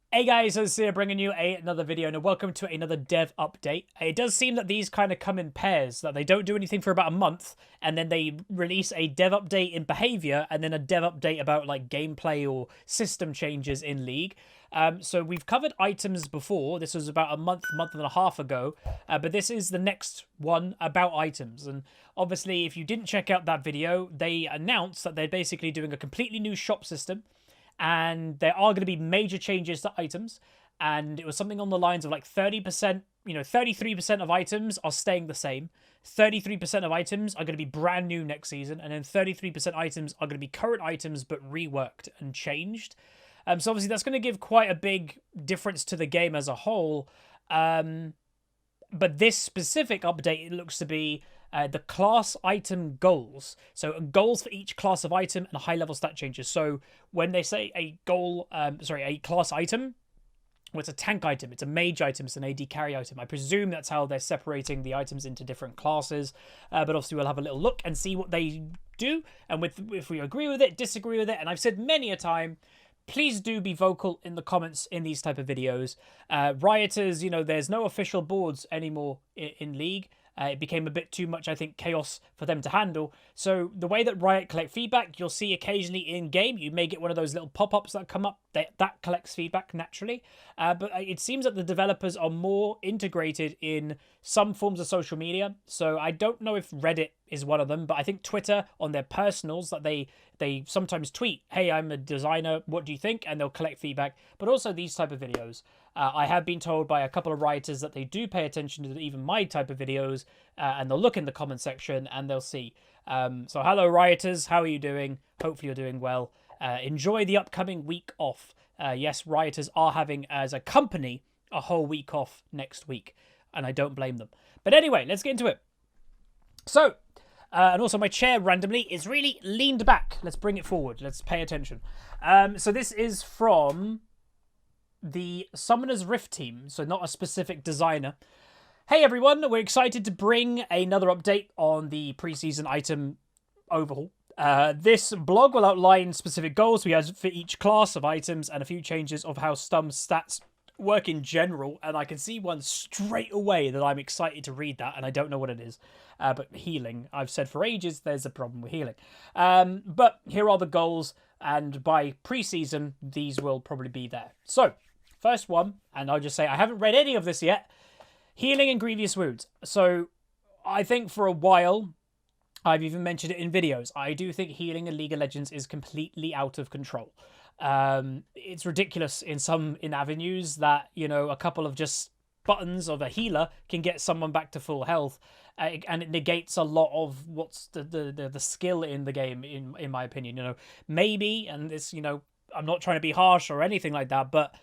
Hey guys, it's here bringing you another video and welcome to another dev update. It does seem that these kind of come in pairs, that they don't do anything for about a month and then they release a dev update in behavior and then a dev update about like gameplay or system changes in League. So we've covered items before. This was about a month and a half ago, but this is the next one about items. And obviously, if you didn't check out that video, they announced that they're basically doing a completely new shop system. And there are going to be major changes to items, and it was something on the lines of like 30%, 33% of items are staying the same, 33% of items are going to be brand new next season, and then 33% items are going to be current items but reworked and changed. So obviously that's going to give quite a big difference to the game as a whole. But this specific update, it looks to be the class item goals. So goals for each class of item and high level stat changes. So when they say a goal, a class item, well, it's a tank item, it's a mage item, it's an AD carry item. I presume that's how they're separating the items into different classes. But obviously we'll have a little look and see what they do. And if we agree with it, disagree with it. And I've said many a time, please do be vocal in the comments in these type of videos. Rioters, there's no official boards anymore in League. It became a bit too much, I think, chaos for them to handle. So the way that Riot collect feedback, you'll see occasionally in-game, you may get one of those little pop-ups that come up that collects feedback naturally. But it seems that the developers are more integrated in some forms of social media. So I don't know if Reddit is one of them, but I think Twitter on their personals that they sometimes tweet, hey, I'm a designer, what do you think? And they'll collect feedback, but also these type of videos. I have been told by a couple of writers that they do pay attention to even my type of videos, and they'll look in the comment section and they'll see. So hello, rioters. How are you doing? Hopefully you're doing well. Enjoy the upcoming week off. Yes, rioters are having, as a company, a whole week off next week, and I don't blame them. But anyway, let's get into it. So, and also my chair randomly is really leaned back. Let's bring it forward. Let's pay attention. So this is from the Summoner's Rift team, so not a specific designer. Hey everyone, we're excited to bring another update on the preseason item overhaul. This blog will outline specific goals we have for each class of items and a few changes of how Stum's stats work in general, and I can see one straight away that I'm excited to read that, and I don't know what it is. But healing, I've said for ages there's a problem with healing. But here are the goals, and by preseason these will probably be there. So first one, and I'll just say I haven't read any of this yet. Healing and grievous wounds. So I think for a while, I've even mentioned it in videos, I do think healing in League of Legends is completely out of control. It's ridiculous in avenues that, a couple of just buttons of a healer can get someone back to full health, and it negates a lot of what's the skill in the game, in my opinion. Maybe, and this, I'm not trying to be harsh or anything like that, but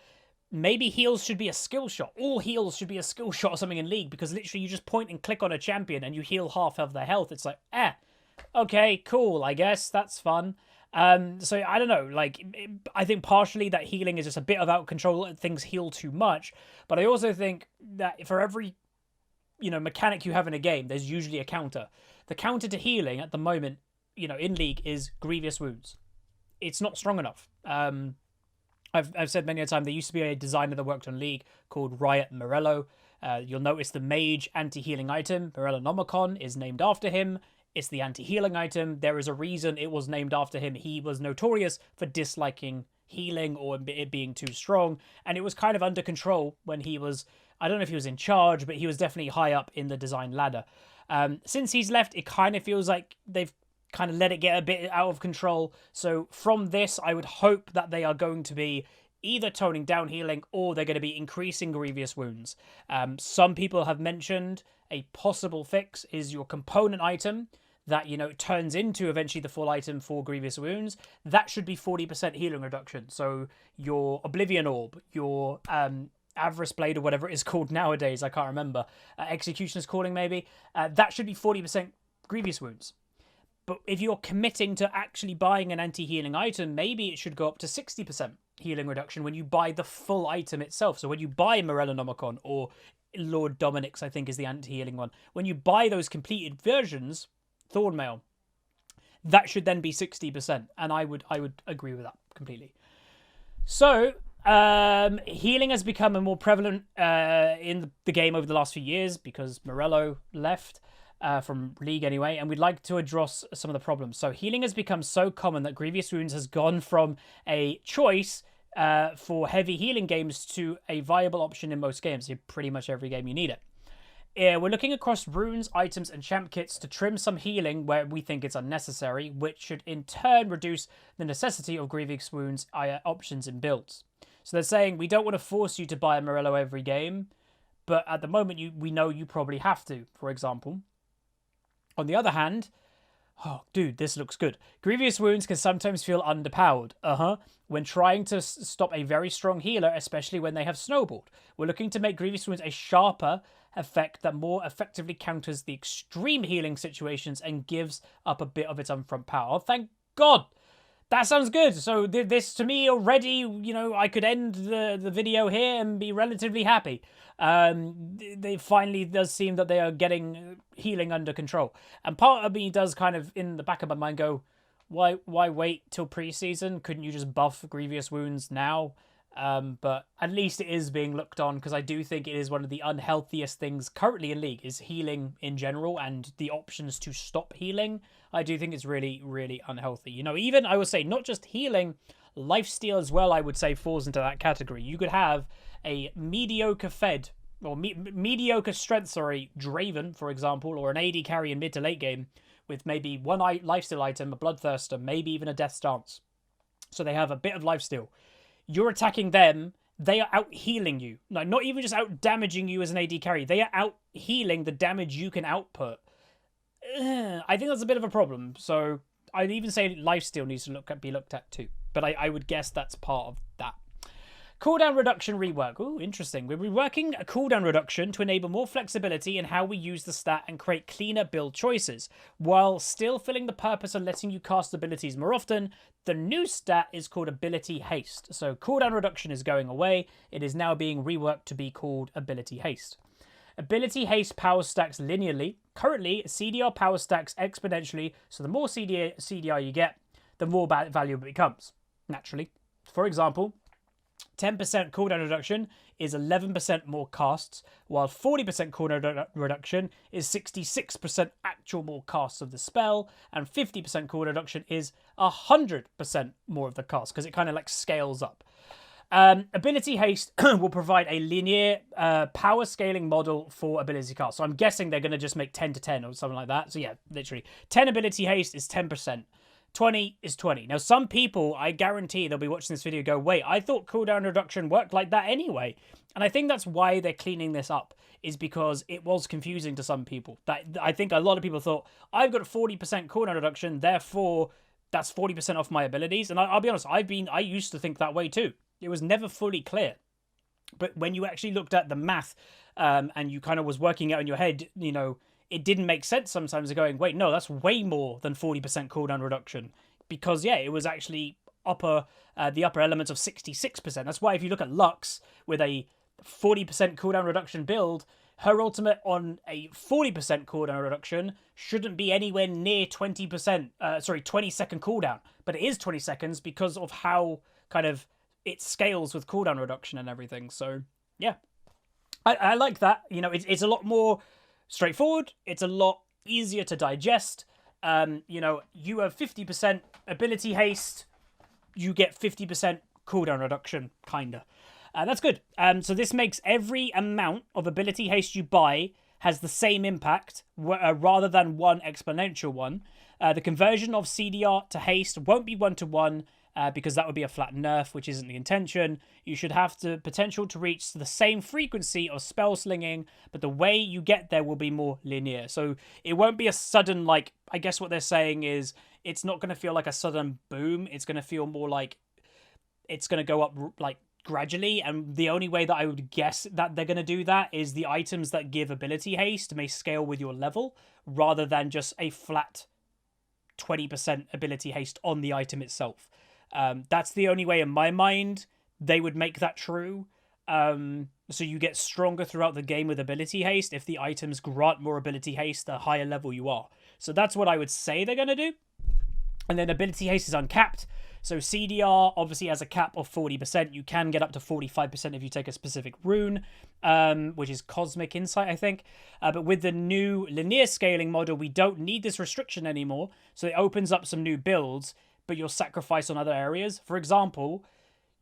maybe heals should be a skill shot. All heals should be a skill shot or something in League, because literally you just point and click on a champion and you heal half of their health. It's like, okay, cool, I guess, that's fun. So I don't know, I think partially that healing is just a bit of out of control and things heal too much. But I also think that for every, mechanic you have in a game, there's usually a counter. The counter to healing at the moment, in League is grievous wounds. It's not strong enough. I've said many a time, there used to be a designer that worked on League called Riot Morello. You'll notice the Mage anti-healing item, Morellonomicon, is named after him. It's the anti-healing item. There is a reason it was named after him. He was notorious for disliking healing or it being too strong, and it was kind of under control when he was, I don't know if he was in charge, but he was definitely high up in the design ladder. Since he's left, it kind of feels like they've kind of let it get a bit out of control. So from this, I would hope that they are going to be either toning down healing or they're going to be increasing grievous wounds. Some people have mentioned a possible fix is your component item that, turns into eventually the full item for grievous wounds. That should be 40% healing reduction. So your Oblivion Orb, your Avarice Blade or whatever it is called nowadays, I can't remember, Executioner's Calling maybe, that should be 40% grievous wounds. But if you're committing to actually buying an anti-healing item, maybe it should go up to 60% healing reduction when you buy the full item itself. So when you buy Morellonomicon or Lord Dominic's, I think is the anti-healing one, when you buy those completed versions, Thornmail, that should then be 60%. And I would agree with that completely. So Healing has become a more prevalent in the game over the last few years because Morello left from League anyway, and we'd like to address some of the problems. So healing has become so common that Grievous Wounds has gone from a choice for heavy healing games to a viable option in most games. In pretty much every game you need it. We're looking across runes, items, and champ kits to trim some healing where we think it's unnecessary, which should in turn reduce the necessity of Grievous Wounds options in builds. So they're saying, we don't want to force you to buy a Morello every game, but at the moment we know you probably have to, for example. On the other hand, oh, dude, this looks good. Grievous Wounds can sometimes feel underpowered, when trying to stop a very strong healer, especially when they have snowballed. We're looking to make Grievous Wounds a sharper effect that more effectively counters the extreme healing situations and gives up a bit of its upfront power. Oh, thank God! That sounds good. So this, to me, already, I could end the video here and be relatively happy. They finally does seem that they are getting healing under control. And part of me does kind of, in the back of my mind, go, why wait till preseason? Couldn't you just buff Grievous Wounds now? But at least it is being looked on, because I do think it is one of the unhealthiest things currently in League, is healing in general and the options to stop healing. I do think it's really, really unhealthy. Even, I would say, not just healing, lifesteal as well, I would say, falls into that category. You could have a mediocre fed, or mediocre strength, Draven, for example, or an AD carry in mid to late game, with maybe one lifesteal item, a Bloodthirster, maybe even a Death Stance. So they have a bit of lifesteal. You're attacking them, they are out healing you. Like, not even just out damaging you as an AD carry, they are out healing the damage you can output. I think that's a bit of a problem. So I'd even say lifesteal needs to be looked at too. But I would guess that's part of that. Cooldown reduction rework. Ooh, interesting. We're reworking a cooldown reduction to enable more flexibility in how we use the stat and create cleaner build choices, while still filling the purpose of letting you cast abilities more often. The new stat is called Ability Haste. So cooldown reduction is going away. It is now being reworked to be called Ability Haste. Ability Haste power stacks linearly. Currently, CDR power stacks exponentially, so the more CDR you get, the more valuable it becomes, naturally. For example, 10% cooldown reduction is 11% more casts, while 40% cooldown reduction is 66% actual more casts of the spell, and 50% cooldown reduction is 100% more of the casts, because it kind of like scales up. Ability Haste will provide a linear power scaling model for ability casts. So I'm guessing they're going to just make 10 to 10 or something like that. So yeah, literally 10 Ability Haste is 10%. 20 is 20. Now, some people, I guarantee they'll be watching this video go, wait, I thought cooldown reduction worked like that anyway. And I think that's why they're cleaning this up, is because it was confusing to some people. I think a lot of people thought, I've got a 40% cooldown reduction, therefore that's 40% off my abilities. And I'll be honest, I used to think that way too. It was never fully clear. But when you actually looked at the math and you kind of was working out in your head, it didn't make sense sometimes of going, wait, no, that's way more than 40% cooldown reduction. Because, yeah, it was actually the upper elements of 66%. That's why if you look at Lux with a 40% cooldown reduction build, her ultimate on a 40% cooldown reduction shouldn't be anywhere near 20 second cooldown. But it is 20 seconds because of how kind of it scales with cooldown reduction and everything. So, yeah. I like that. It's a lot more straightforward. It's a lot easier to digest. You have 50% ability haste, you get 50% cooldown reduction, kinda. That's good. So this makes every amount of ability haste you buy has the same impact rather than one exponential one. The conversion of CDR to haste won't be 1-to-1 because that would be a flat nerf, which isn't the intention. You should have the potential to reach the same frequency of spell slinging, but the way you get there will be more linear. So it won't be a sudden, I guess what they're saying is it's not going to feel like a sudden boom. It's going to feel more like it's going to go up gradually, and the only way that I would guess that they're going to do that is the items that give ability haste may scale with your level rather than just a flat 20% ability haste on the item itself. That's the only way in my mind they would make that true. So you get stronger throughout the game with ability haste if the items grant more ability haste the higher level you are. So that's what I would say they're going to do. And then ability haste is uncapped. So CDR obviously has a cap of 40%. You can get up to 45% if you take a specific rune, which is Cosmic Insight, I think. But with the new linear scaling model, we don't need this restriction anymore. So it opens up some new builds, but you'll sacrifice on other areas. For example,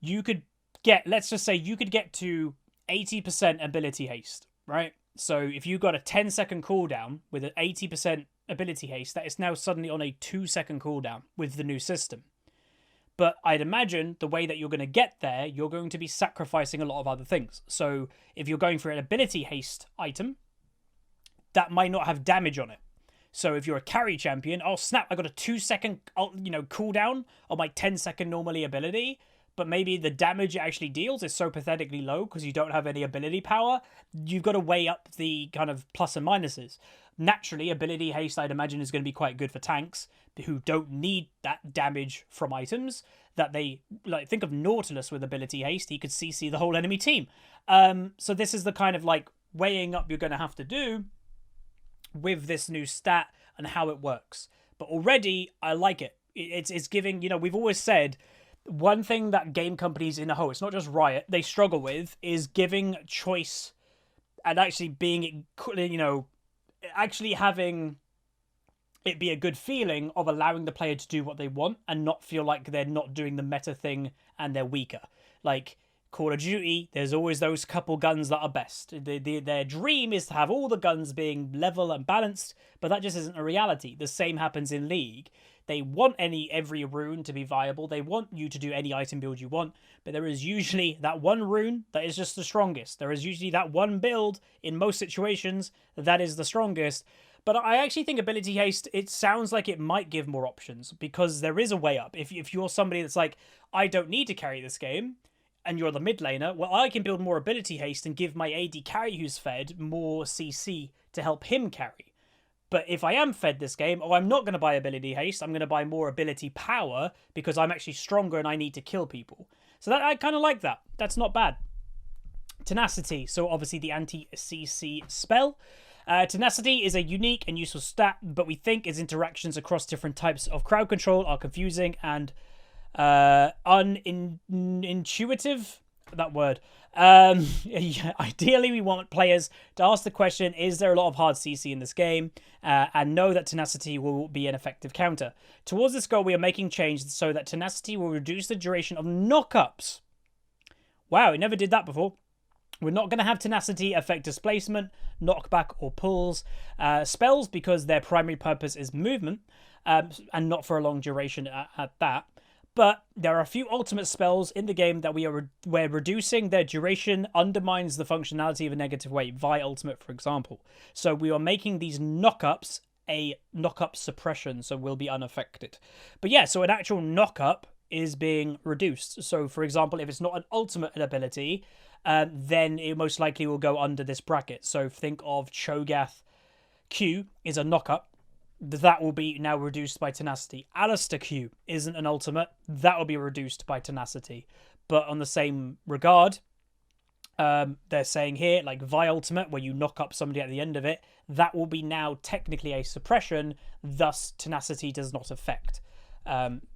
you could get, let's just say you could get to 80% ability haste, right? So if you got a 10-second cooldown with an 80% ability haste, that is now suddenly on a 2-second cooldown with the new system. But I'd imagine the way that you're going to get there, you're going to be sacrificing a lot of other things. So if you're going for an ability haste item, that might not have damage on it. So if you're a carry champion, oh snap, I got a 2-second, cooldown on my 10-second normally ability, but maybe the damage it actually deals is so pathetically low because you don't have any ability power. You've got to weigh up the kind of plus and minuses. Naturally, ability haste, I'd imagine, is going to be quite good for tanks who don't need that damage from items. That they, like, think of Nautilus with ability haste. He could CC the whole enemy team. So this is the kind of, like, weighing up you're going to have to do with this new stat and how it works. But already, I like it. It's giving, we've always said, one thing that game companies in a whole, it's not just Riot, they struggle with is giving choice and actually being, actually having it be a good feeling of allowing the player to do what they want and not feel like they're not doing the meta thing and they're weaker. Like Call of Duty, there's always those couple guns that are best. Their dream is to have all the guns being level and balanced, but that just isn't a reality. The same happens in League. They want every rune to be viable. They want you to do any item build you want, but there is usually that one rune that is just the strongest. There is usually that one build in most situations that is the strongest. But I actually think ability haste, it sounds like it might give more options because there is a way up. If you're somebody that's like, I don't need to carry this game, and you're the mid laner, well, I can build more ability haste and give my AD carry who's fed more CC to help him carry. But if I am fed this game, I'm not going to buy ability haste. I'm going to buy more ability power because I'm actually stronger and I need to kill people. So that I kind of like that. That's not bad. Tenacity. So obviously the anti-CC spell. Tenacity is a unique and useful stat, but we think its interactions across different types of crowd control are confusing and unintuitive. That word. Ideally, we want players to ask the question, is there a lot of hard CC in this game? And know that Tenacity will be an effective counter. Towards this goal, we are making changes so that Tenacity will reduce the duration of knock-ups. Wow, we never did that before. We're not going to have Tenacity affect displacement, knockback, or pulls. Spells, because their primary purpose is movement, and not for a long duration at that. But there are a few ultimate spells in the game that where reducing their duration undermines the functionality of a negative way. Vi ultimate, for example. So we are making these knock-ups a knock-up suppression, so will be unaffected. But yeah, so an actual knock-up is being reduced. So for example, if it's not an ultimate ability, then it most likely will go under this bracket. So think of Cho'Gath Q is a knock-up. That will be now reduced by Tenacity. Alistair Q isn't an ultimate. That will be reduced by Tenacity. But on the same regard, they're saying here, like Vi ultimate, where you knock up somebody at the end of it, that will be now technically a suppression, thus Tenacity does not affect.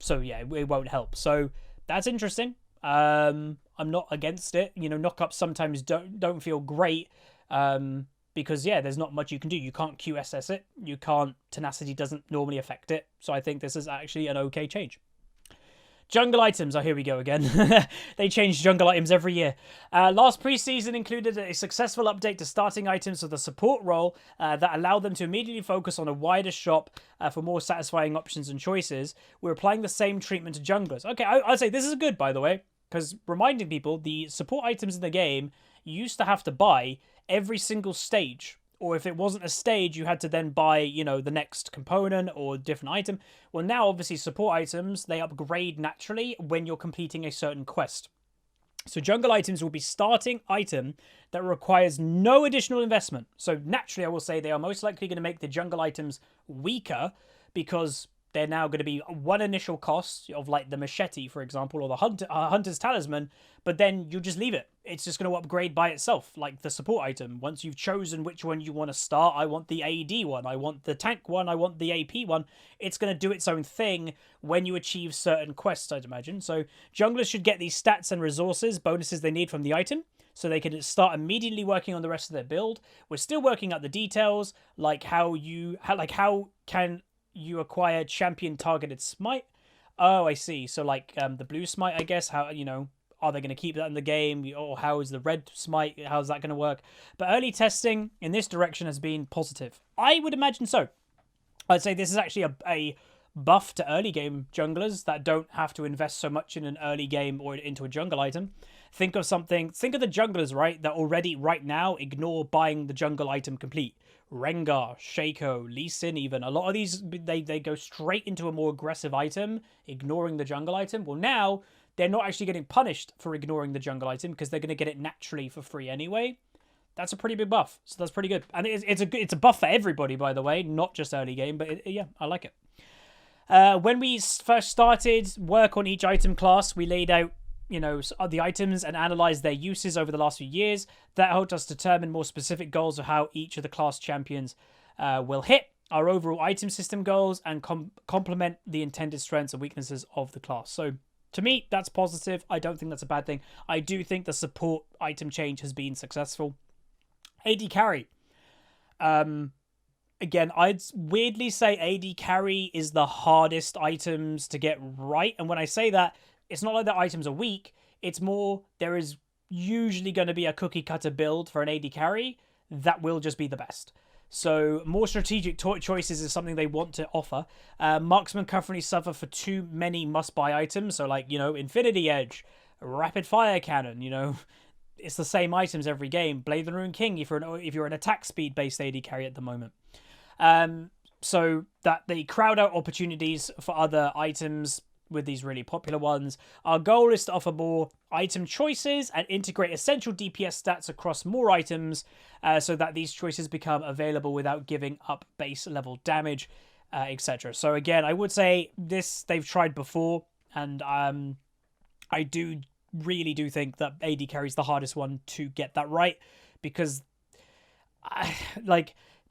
So yeah, it won't help. So that's interesting. I'm not against it. Knock-ups sometimes don't feel great. Because, yeah, there's not much you can do. You can't QSS it. You can't... Tenacity doesn't normally affect it. So I think this is actually an okay change. Jungle items. Oh, here we go again. They change jungle items every year. Last preseason included a successful update to starting items for the support role that allowed them to immediately focus on a wider shop for more satisfying options and choices. We're applying the same treatment to junglers. Okay, I'd say this is good, by the way, because reminding people, the support items in the game, you used to have to buy every single stage, or if it wasn't a stage, you had to then buy, the next component or different item. Well, now, obviously, support items, they upgrade naturally when you're completing a certain quest. So jungle items will be starting item that requires no additional investment. So naturally, I will say they are most likely going to make the jungle items weaker because they're now going to be one initial cost of like the machete, for example, or the hunter's talisman, but then you just leave it. It's just going to upgrade by itself, like the support item. Once you've chosen which one you want to start, I want the AD one, I want the tank one, I want the AP one. It's going to do its own thing when you achieve certain quests, I'd imagine. So junglers should get these stats and resources, bonuses they need from the item, so they can start immediately working on the rest of their build. We're still working out the details, like how can you acquire champion targeted smite. Oh, I see. So like the blue smite, I guess, how, you know, are they going to keep that in the game? Or how is the red smite? How's that going to work? But early testing in this direction has been positive. I would imagine so. I'd say this is actually a buff to early game junglers that don't have to invest so much in an early game or into a jungle item. Think of the junglers, right, that already right now ignore buying the jungle item complete. Rengar, Shaco, Lee Sin even. A lot of these, they go straight into a more aggressive item, ignoring the jungle item. Well, now they're not actually getting punished for ignoring the jungle item because they're going to get it naturally for free anyway. That's a pretty big buff, so that's pretty good. And it's a buff for everybody, by the way, not just early game, but yeah, I like it. When we first started work on each item class, we laid out, you know, the items and analyzed their uses over the last few years. That helped us determine more specific goals of how each of the class champions will hit our overall item system goals and complement the intended strengths and weaknesses of the class. So to me, that's positive. I don't think that's a bad thing. I do think the support item change has been successful. AD carry. Again, I'd weirdly say AD carry is the hardest items to get right. And when I say that, it's not like the items are weak. It's more, there is usually going to be a cookie cutter build for an AD carry that will just be the best. So more strategic choices is something they want to offer. Marksman currently suffer for too many must-buy items. So like, you know, Infinity Edge, Rapid Fire Cannon, you know, it's the same items every game. Blade the Rune King if you're an attack speed based AD carry at the moment. So that they crowd out opportunities for other items with these really popular ones. Our goal is to offer more item choices and integrate essential DPS stats across more items so that these choices become available without giving up base level damage, etc. So again, I would say this they've tried before, and I really do think that AD carry is the hardest one to get that right, because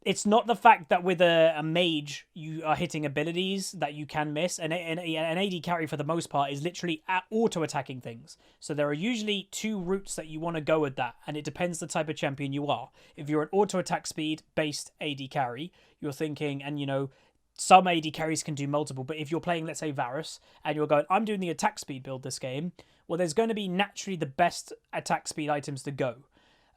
it's not the fact that with a mage you are hitting abilities that you can miss. And an AD carry for the most part is literally auto-attacking things. So there are usually two routes that you want to go with that, and it depends the type of champion you are. If you're an auto-attack speed-based AD carry, you're thinking, and you know, some AD carries can do multiple, but if you're playing, let's say, Varus, and you're going, I'm doing the attack speed build this game, well, there's going to be naturally the best attack speed items to go.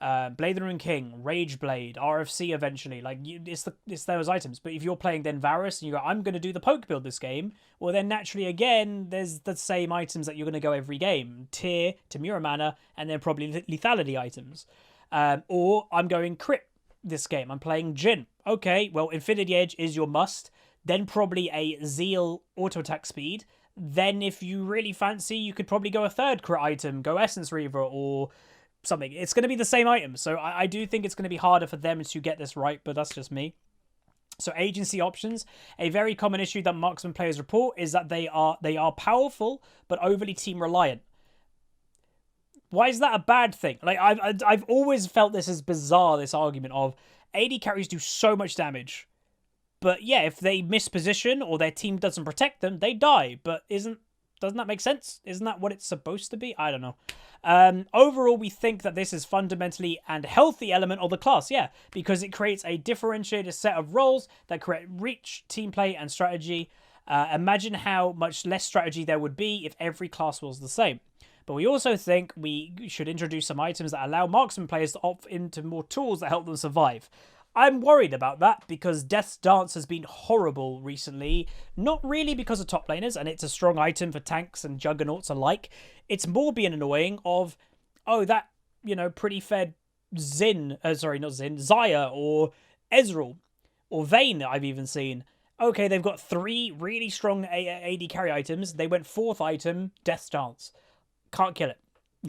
Blade the Rune King, Rage Blade, RFC eventually, like it's those items. But if you're playing then Varus and you go, I'm going to do the poke build this game, well then naturally again there's the same items that you're going to go every game: Tear, Tamura Mana, and then probably lethality items. Or I'm going crit this game, I'm playing Jhin. Okay, well Infinity Edge is your must, then probably a Zeal auto attack speed. Then if you really fancy, you could probably go a third crit item, go Essence Reaver or something. It's going to be the same item. So I do think it's going to be harder for them to get this right, but that's just me. So agency options. A very common issue that Marksman players report is that they are powerful, but overly team reliant. Why is that a bad thing? Like I've always felt this is bizarre, this argument of AD carries do so much damage. But yeah, if they miss position or their team doesn't protect them, they die. But doesn't that make sense? Isn't that what it's supposed to be? I don't know. Overall, we think that this is fundamentally and healthy element of the class, yeah, because it creates a differentiated set of roles that create reach, team play, and strategy. Imagine how much less strategy there would be if every class was the same. But we also think we should introduce some items that allow Marksman players to opt into more tools that help them survive. I'm worried about that because Death's Dance has been horrible recently. Not really because of top laners, and it's a strong item for tanks and juggernauts alike. It's more being annoying of, oh, that, you know, pretty fed Xayah or Ezreal or Vayne that I've even seen. Okay, they've got 3 really strong AD carry items. They went 4th item, Death's Dance. Can't kill it.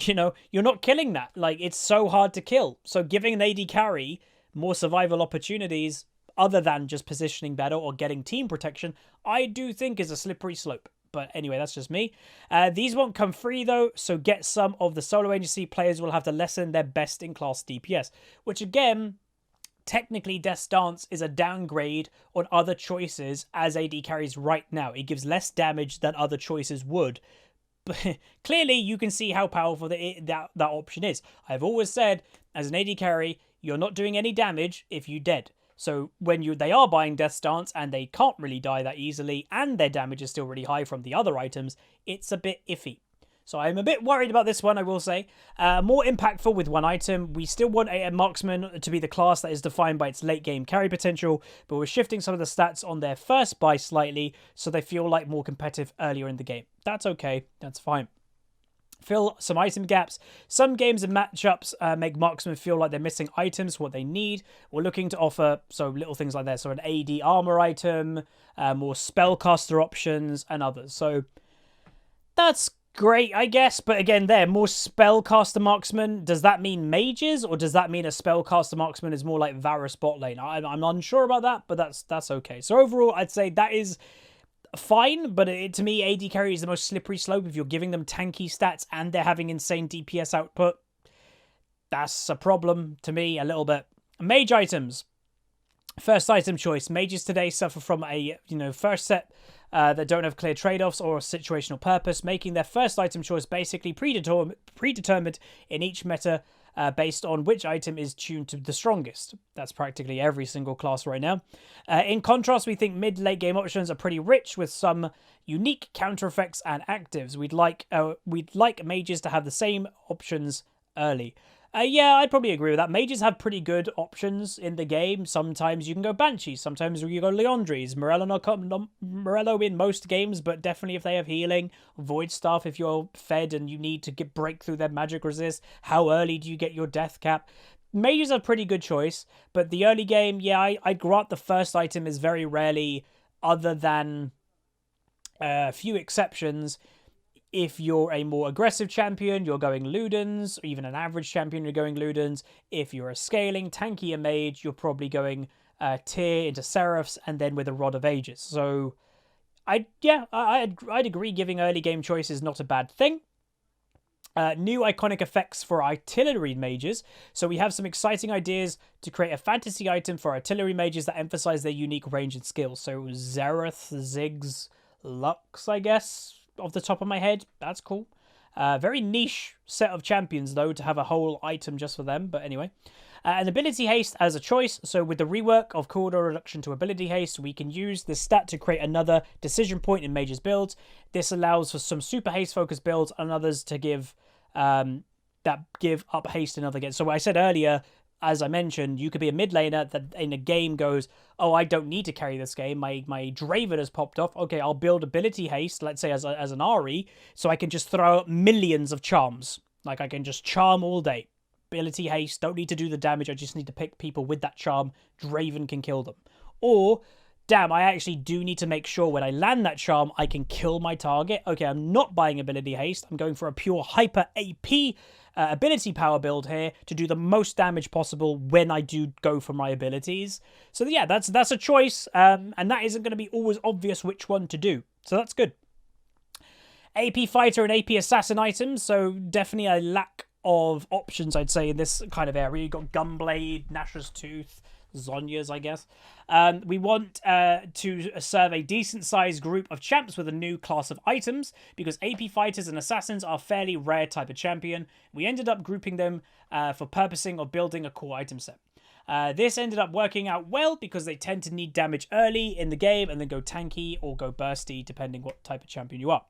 You know, you're not killing that. Like, it's so hard to kill. So giving an AD carry more survival opportunities, other than just positioning better or getting team protection, I do think is a slippery slope. But anyway, that's just me. These won't come free, though, so get some of the solo agency players will have to lessen their best-in-class DPS, which, again, technically Death's Dance is a downgrade on other choices as AD carries right now. It gives less damage than other choices would. But clearly, you can see how powerful that option is. I've always said, as an AD carry, you're not doing any damage if you dead. So when they are buying Death's Dance and they can't really die that easily and their damage is still really high from the other items, it's a bit iffy. So I'm a bit worried about this one, I will say. More impactful with one item. We still want a Marksman to be the class that is defined by its late game carry potential, but we're shifting some of the stats on their first buy slightly so they feel like more competitive earlier in the game. That's okay, that's fine. Fill some item gaps. Some games and matchups make Marksmen feel like they're missing items, what they need. We're looking to offer little things like that. So an AD armor item, more spellcaster options, and others. So that's great, I guess. But again, more spellcaster marksmen. Does that mean mages, or does that mean a spellcaster marksman is more like Varus bot lane? I'm unsure about that, but that's okay. So overall, I'd say that is fine, but to me, AD carry is the most slippery slope. If you're giving them tanky stats and they're having insane DPS output, that's a problem to me a little bit. Mage items. First item choice. Mages today suffer from a first set that don't have clear trade-offs or a situational purpose, making their first item choice basically predetermined in each meta based on which item is tuned to the strongest. That's practically every single class right now. In contrast, we think mid-late game options are pretty rich with some unique counter effects and actives. We'd like mages to have the same options early. Yeah, I'd probably agree with that. Mages have pretty good options in the game. Sometimes you can go Banshees, sometimes you go Leandries. Morello in most games, but definitely if they have healing. Void Staff if you're fed and you need to break through their magic resist. How early do you get your death cap? Mages are a pretty good choice, but the early game, yeah, I grant the first item is very rarely, other than a few exceptions. If you're a more aggressive champion, you're going Ludens, or even an average champion, you're going Ludens. If you're a scaling, tankier mage, you're probably going Tyr into Seraphs, and then with a Rod of Ages. So, I'd agree giving early game choice is not a bad thing. New iconic effects for artillery mages. So we have some exciting ideas to create a fantasy item for artillery mages that emphasize their unique range and skills. So Zereth, Ziggs, Lux, I guess, off the top of my head. That's cool. Very niche set of champions, though, to have a whole item just for them. But anyway. An ability haste as a choice. So with the rework of cooldown reduction to ability haste, we can use this stat to create another decision point in Mage's builds. This allows for some super haste focused builds and others to give up haste in other games. So I said earlier, as I mentioned, you could be a mid laner that in a game goes, oh, I don't need to carry this game. My Draven has popped off. Okay, I'll build ability haste, let's say as an Ahri, so I can just throw out millions of charms. Like I can just charm all day. Ability haste, don't need to do the damage. I just need to pick people with that charm. Draven can kill them. Or, damn, I actually do need to make sure when I land that charm, I can kill my target. Okay, I'm not buying ability haste. I'm going for a pure hyper AP ability power build here to do the most damage possible when I do go for my abilities. So yeah, that's a choice, and that isn't going to be always obvious which one to do. So that's good. AP fighter and AP assassin items. So definitely a lack of options, I'd say, in this kind of area. You've got Gunblade, Nashor's Tooth, Zhonya's, I guess. We want to serve a decent-sized group of champs with a new class of items, because AP fighters and assassins are a fairly rare type of champion. We ended up grouping them for purposing of building a core item set. This ended up working out well because they tend to need damage early in the game and then go tanky or go bursty, depending what type of champion you are.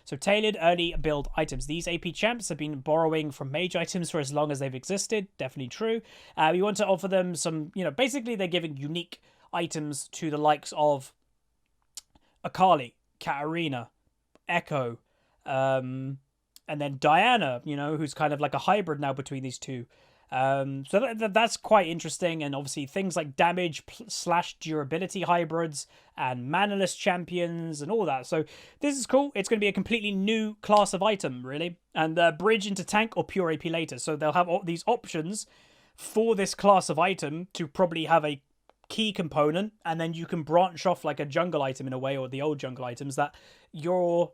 So tailored early build items. These AP champs have been borrowing from mage items for as long as they've existed. Definitely true. We want to offer them some, basically they're giving unique items to the likes of Akali, Katarina, Echo, and then Diana, who's kind of like a hybrid now between these two. So that's quite interesting, and obviously things like damage / durability hybrids and manaless champions and all that. So this is cool. It's going to be a completely new class of item, really, and bridge into tank or pure AP later. So they'll have all these options for this class of item to probably have a key component, and then you can branch off like a jungle item in a way, or the old jungle items, that you're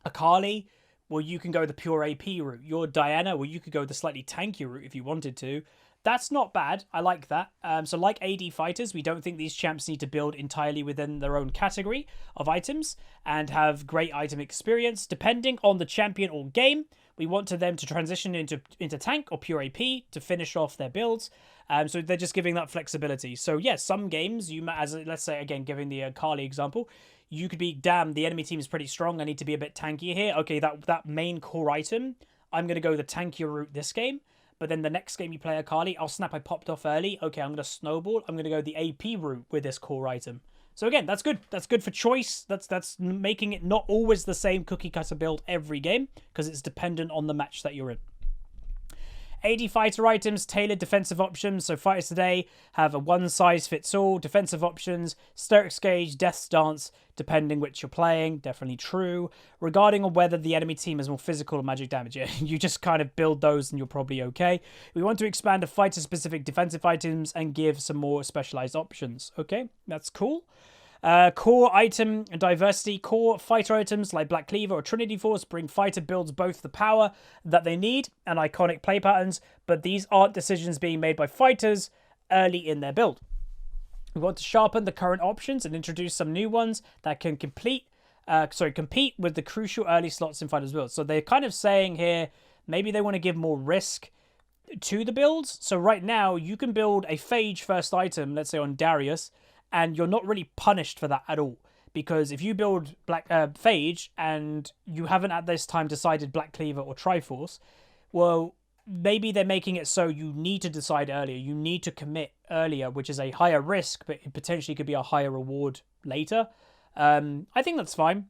Akali, well, you can go the pure AP route. You're Diana, well, you could go the slightly tanky route if you wanted to. That's not bad. I like that. So like AD fighters, we don't think these champs need to build entirely within their own category of items and have great item experience. Depending on the champion or game, we want them to transition into tank or pure AP to finish off their builds. So they're just giving that flexibility. So yes, some games, let's say, again, giving the Kali example, you could be, damn, the enemy team is pretty strong, I need to be a bit tankier here. Okay, that main core item, I'm going to go the tankier route this game. But then the next game you play Akali, oh snap, I popped off early. Okay, I'm going to snowball. I'm going to go the AP route with this core item. So again, that's good. That's good for choice. That's making it not always the same cookie cutter build every game, because it's dependent on the match that you're in. AD fighter items, tailored defensive options. So fighters today have a one-size-fits-all defensive options, Steric's Gauge, Death's Dance, depending which you're playing. Definitely true. Regarding on whether the enemy team is more physical or magic damage, you just kind of build those and you're probably okay. We want to expand the fighter-specific defensive items and give some more specialized options. Okay, that's cool. Core item diversity. Core fighter items like Black Cleaver or Trinity Force bring fighter builds both the power that they need and iconic play patterns, but these aren't decisions being made by fighters early in their build. We want to sharpen the current options and introduce some new ones that can compete with the crucial early slots in fighters' builds. So they're kind of saying here, maybe they want to give more risk to the builds. So right now, you can build a Phage first item, let's say on Darius, and you're not really punished for that at all. Because if you build Phage and you haven't at this time decided Black Cleaver or Triforce, well, maybe they're making it so you need to decide earlier. You need to commit earlier, which is a higher risk, but it potentially could be a higher reward later. I think that's fine.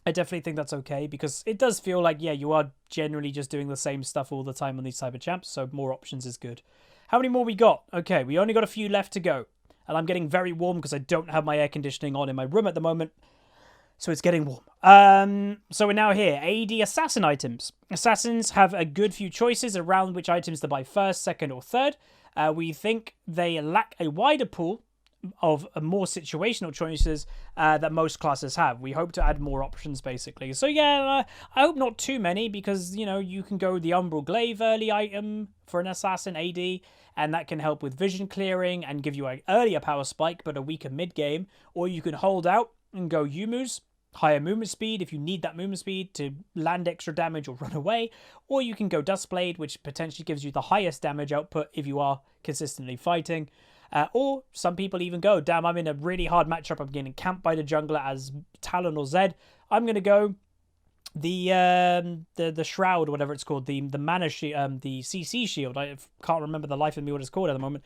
I definitely think that's okay, because it does feel like, yeah, you are generally just doing the same stuff all the time on these type of champs, so more options is good. How many more we got? Okay, we only got a few left to go. And I'm getting very warm because I don't have my air conditioning on in my room at the moment. So it's getting warm. So we're now here. AD assassin items. Assassins have a good few choices around which items to buy first, second, or third. We think they lack a wider pool of more situational choices that most classes have. We hope to add more options, basically. So yeah, I hope not too many, because, you know, you can go the Umbral Glaive early item for an assassin AD, and that can help with vision clearing and give you an earlier power spike, but a weaker mid-game. Or you can hold out and go Yumu's, higher movement speed if you need that movement speed to land extra damage or run away. Or you can go Duskblade, which potentially gives you the highest damage output if you are consistently fighting. Or some people even go, damn, I'm in a really hard matchup, I'm getting camped by the jungler as Talon or Zed. I'm going to go the Shroud, or whatever it's called, the mana shield, the CC shield. I can't remember the life of me what it's called at the moment.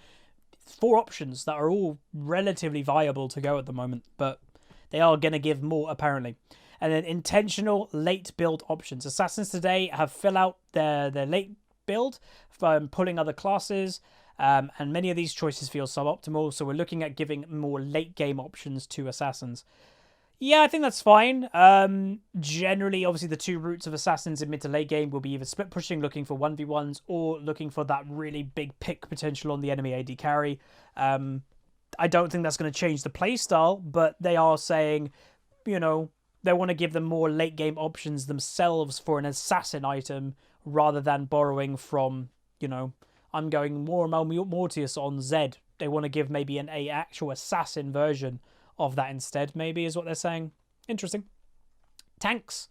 4 options that are all relatively viable to go at the moment, but they are going to give more, apparently. And then intentional late build options. Assassins today have fill out their late build from pulling other classes, and many of these choices feel suboptimal, so we're looking at giving more late game options to assassins. Yeah, I think that's fine. Generally, obviously, the 2 routes of assassins in mid to late game will be either split pushing, looking for 1v1s, or looking for that really big pick potential on the enemy AD carry. I don't think that's going to change the playstyle, but they are saying, you know, they want to give them more late game options themselves for an assassin item, rather than borrowing from, you know, I'm going more Mortius on Zed. They want to give maybe an actual assassin version of that instead, maybe, is what they're saying. Interesting. Tanks.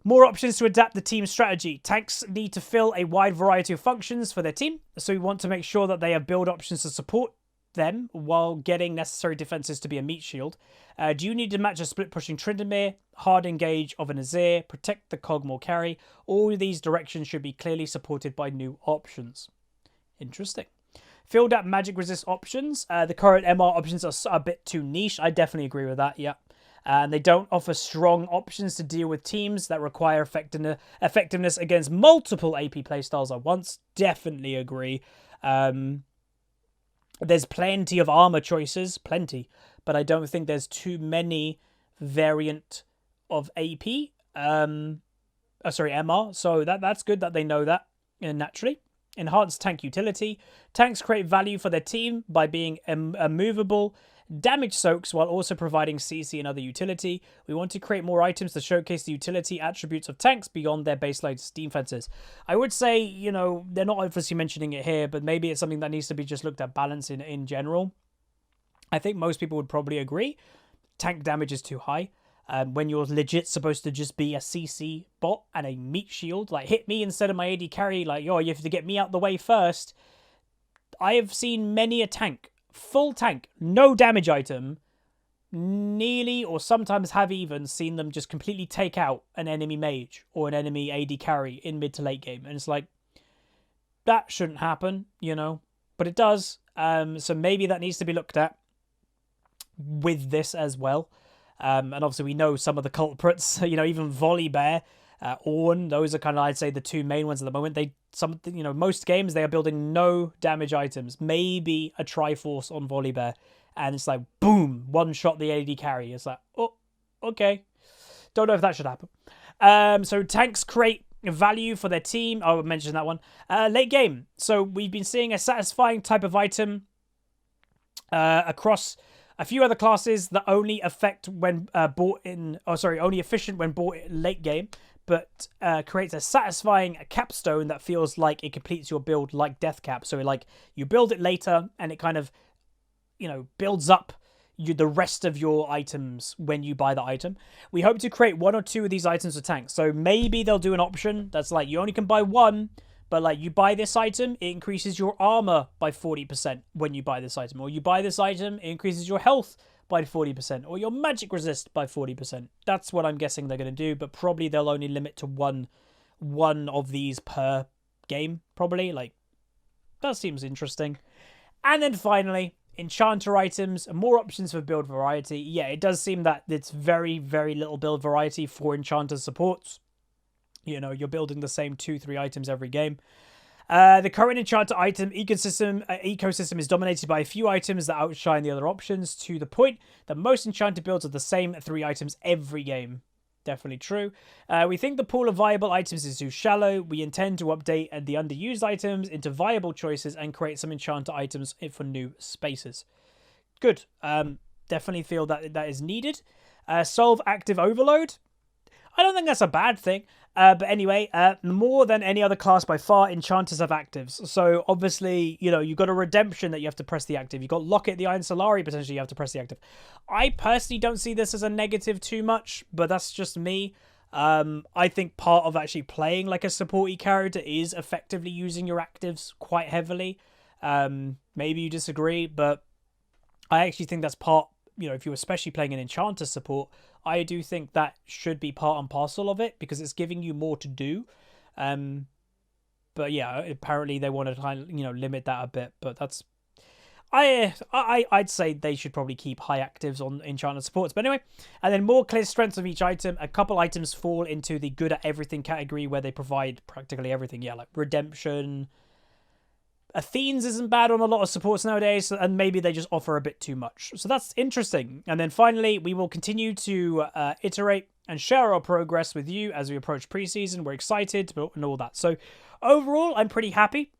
More options to adapt the team's strategy. Tanks need to fill a wide variety of functions for their team, so we want to make sure that they have build options to support them while getting necessary defenses to be a meat shield. Do you need to match a split pushing Tryndamere, hard engage of an Azir, protect the Cogmore carry? All of these directions should be clearly supported by new options. Interesting. Filled up magic resist options. The current MR options are a bit too niche. I definitely agree with that, yeah. And they don't offer strong options to deal with teams that require effectiveness against multiple AP playstyles at once. Definitely agree. There's plenty of armor choices, plenty, but I don't think there's too many variant of AP. MR. So that's good that they know that naturally. enhanced tank utility. Tanks create value for their team by being immovable. Damage soaks while also providing CC and other utility. We want to create more items to showcase the utility attributes of tanks beyond their baseline defenses. I would say, you know, they're not obviously mentioning it here, but maybe it's something that needs to be just looked at balance in general. I think most people would probably agree. Tank damage is too high. When you're legit supposed to just be a CC bot and a meat shield, like hit me instead of my AD carry, like, yo, you have to get me out the way first. I have seen many a tank, full tank, no damage item, nearly or sometimes have even seen them just completely take out an enemy mage or an enemy AD carry in mid to late game. And it's like, that shouldn't happen, you know, but it does. So maybe that needs to be looked at with this as well. And obviously we know some of the culprits, you know, even Volibear, Ornn, those are kind of, I'd say, the two main ones at the moment. Most games they are building no damage items, maybe a Triforce on Volibear, and it's like, boom, one shot the AD carry. It's like, oh, okay. Don't know if that should happen. So tanks create value for their team. I would mention that one. Late game. So we've been seeing a satisfying type of item across a few other classes that only affect when only efficient when bought in late game, but creates a satisfying capstone that feels like it completes your build like Death Cap. So like you build it later and it kind of, you know, builds up the rest of your items when you buy the item. We hope to create one or two of these items for tanks. So maybe they'll do an option that's like you only can buy one, but like you buy this item, it increases your armor by 40% when you buy this item. Or you buy this item, it increases your health by 40%. Or your magic resist by 40%. That's what I'm guessing they're going to do. But probably they'll only limit to one of these per game. Probably. Like, that seems interesting. And then finally, enchanter items. More options for build variety. Yeah, it does seem that it's very, very little build variety for enchanter supports. You know, you're building the same 2-3 items every game. The current enchanter item ecosystem is dominated by a few items that outshine the other options, to the point that most enchanted builds are the same 3 items every game. Definitely true. We think the pool of viable items is too shallow. We intend to update the underused items into viable choices and create some enchanter items for new spaces. Good. Definitely feel that is needed. Solve active overload. I don't think that's a bad thing. But anyway, more than any other class by far, enchanters have actives. So obviously, you know, you've got a redemption that you have to press the active. You've got Locket, the Iron Solari, potentially you have to press the active. I personally don't see this as a negative too much, but that's just me. I think part of actually playing like a supporty character is effectively using your actives quite heavily. Maybe you disagree, but I actually think that's part, you know, if you're especially playing an enchanter support, I do think that should be part and parcel of it because it's giving you more to do. But yeah, apparently they want to kind of, you know, limit that a bit. But that's, I'd say they should probably keep high actives on enchanter supports. But anyway, and then more clear strengths of each item. A couple items fall into the good at everything category where they provide practically everything. Yeah, like redemption. Athene's isn't bad on a lot of supports nowadays, and maybe they just offer a bit too much. So that's interesting. And then finally, we will continue to iterate and share our progress with you as we approach preseason. We're excited and all that. So overall, I'm pretty happy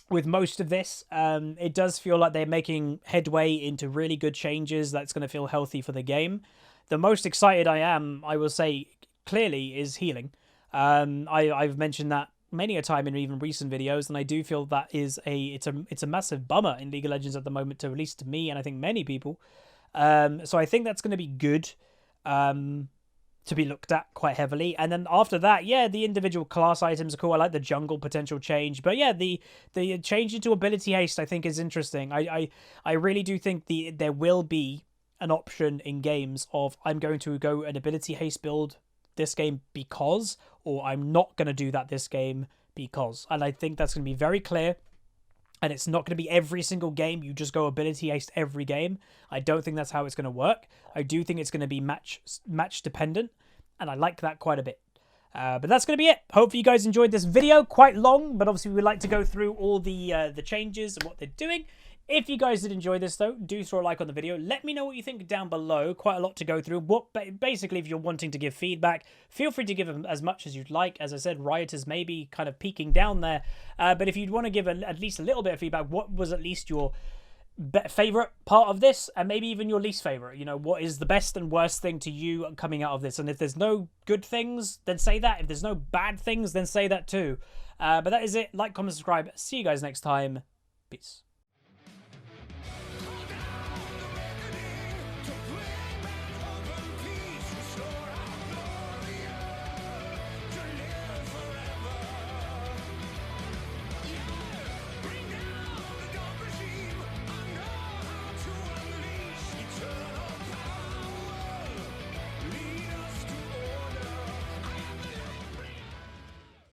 with most of this. It does feel like they're making headway into really good changes that's going to feel healthy for the game. The most excited I am, I will say clearly, is healing. I've mentioned that many a time in even recent videos, and I do feel that it's a massive bummer in League of Legends at the moment, to at least to me and I think many people. So I think that's going to be good to be looked at quite heavily. And then after that, yeah, the individual class items are cool. I like the jungle potential change, but yeah, the change into ability haste I think is interesting. I really do think there will be an option in games of I'm going to go an ability haste build this game because, or I'm not going to do that this game because. And I think that's going to be very clear. And it's not going to be every single game you just go ability haste every game. I don't think that's how it's going to work. I do think it's going to be match dependent. And I like that quite a bit. But that's going to be it. Hopefully you guys enjoyed this video. Quite long, but obviously we would like to go through all the changes and what they're doing If you guys did enjoy this, though, do throw a like on the video. Let me know what you think down below. Quite a lot to go through. Basically, if you're wanting to give feedback, feel free to give them as much as you'd like. As I said, Rioters may be kind of peaking down there. But if you'd want to give at least a little bit of feedback, what was at least your favorite part of this, and maybe even your least favorite? You know, what is the best and worst thing to you coming out of this? And if there's no good things, then say that. If there's no bad things, then say that too. But that is it. Like, comment, subscribe. See you guys next time. Peace.